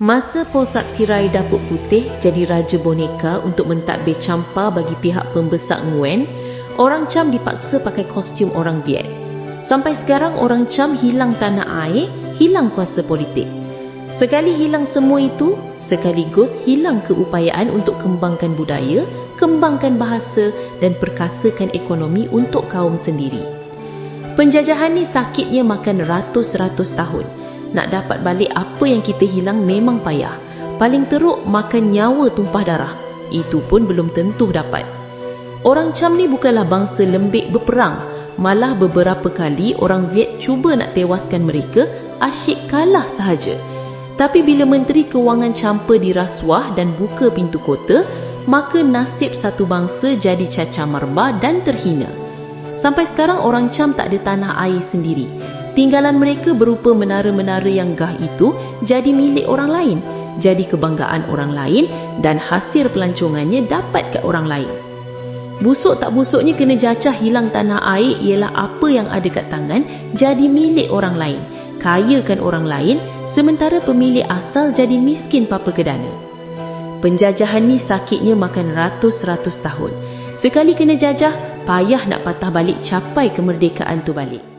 Masa Posaktirai Dapuk Putih jadi raja boneka untuk mentadbir campa bagi pihak pembesak Nguyen, orang Cham dipaksa pakai kostum orang Viet. Sampai sekarang orang Cham hilang tanah air, hilang kuasa politik. Sekali hilang semua itu, sekaligus hilang keupayaan untuk kembangkan budaya, kembangkan bahasa dan perkasakan ekonomi untuk kaum sendiri. Penjajahan ni sakitnya makan ratus-ratus tahun. Nak dapat balik apa yang kita hilang memang payah. Paling teruk makan nyawa tumpah darah. Itu pun belum tentu dapat. Orang Cham ni bukanlah bangsa lembik berperang. Malah beberapa kali orang Viet cuba nak tewaskan mereka, asyik kalah sahaja. Tapi bila Menteri Kewangan campa dirasuah dan buka pintu kota, maka nasib satu bangsa jadi cacah marbah dan terhina. Sampai sekarang orang Cham tak ada tanah air sendiri. Tinggalan mereka berupa menara-menara yang gah itu jadi milik orang lain, jadi kebanggaan orang lain dan hasil pelancongannya dapat kat orang lain. Busuk tak busuknya kena jajah hilang tanah air ialah apa yang ada kat tangan jadi milik orang lain, kayakan orang lain sementara pemilik asal jadi miskin papa kedana. Penjajahan ni sakitnya makan ratus-ratus tahun. Sekali kena jajah, payah nak patah balik capai kemerdekaan tu balik.